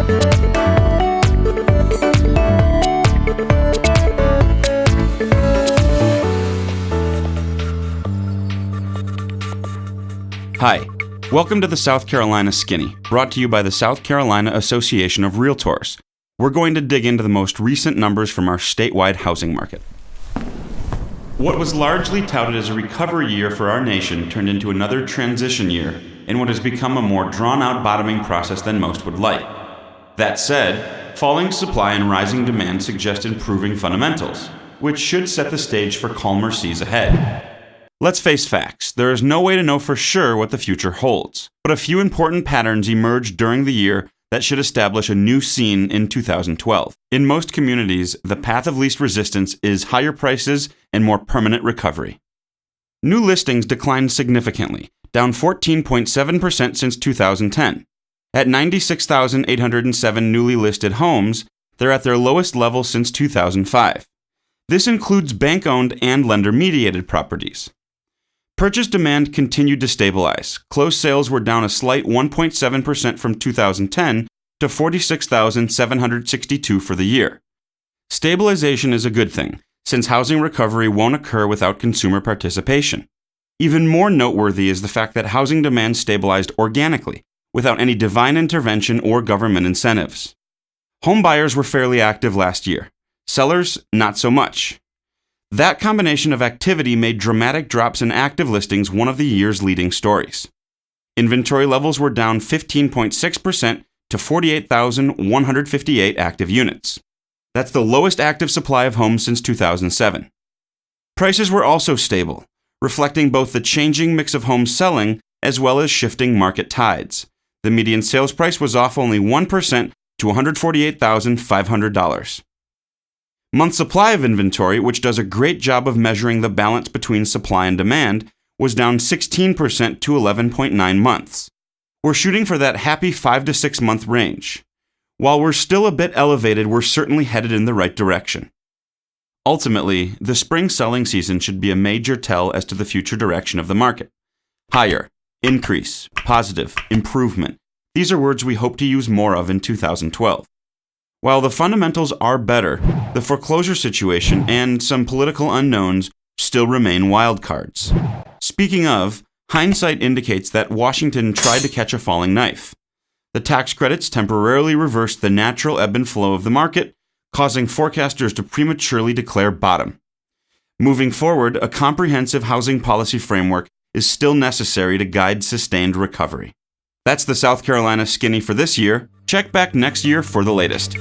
Hi, welcome to the South Carolina Skinny, brought to you by the South Carolina Association of Realtors. We're going to dig into the most recent numbers from our statewide housing market. What was largely touted as a recovery year for our nation turned into another transition year in what has become a more drawn-out bottoming process than most would like. That said, falling supply and rising demand suggest improving fundamentals, which should set the stage for calmer seas ahead. Let's face facts, there is no way to know for sure what the future holds, but a few important patterns emerged during the year that should establish a new scene in 2012. In most communities, the path of least resistance is higher prices and more permanent recovery. New listings declined significantly, down 14.7% since 2010. At 96,807 newly listed homes, they're at their lowest level since 2005. This includes bank-owned and lender-mediated properties. Purchase demand continued to stabilize. Closed sales were down a slight 1.7% from 2010 to 46,762 for the year. Stabilization is a good thing, since housing recovery won't occur without consumer participation. Even more noteworthy is the fact that housing demand stabilized organically, without any divine intervention or government incentives. Home buyers were fairly active last year. Sellers, not so much. That combination of activity made dramatic drops in active listings one of the year's leading stories. Inventory levels were down 15.6% to 48,158 active units. That's the lowest active supply of homes since 2007. Prices were also stable, reflecting both the changing mix of homes selling as well as shifting market tides. The median sales price was off only 1% to $148,500. Month supply of inventory, which does a great job of measuring the balance between supply and demand, was down 16% to 11.9 months. We're shooting for that happy 5 to 6 month range. While we're still a bit elevated, we're certainly headed in the right direction. Ultimately, the spring selling season should be a major tell as to the future direction of the market. Higher, increase, positive, improvement. These are words we hope to use more of in 2012. While the fundamentals are better, the foreclosure situation and some political unknowns still remain wildcards. Speaking of, hindsight indicates that Washington tried to catch a falling knife. The tax credits temporarily reversed the natural ebb and flow of the market, causing forecasters to prematurely declare bottom. Moving forward, a comprehensive housing policy framework is still necessary to guide sustained recovery. That's the South Carolina Skinny for this year. Check back next year for the latest.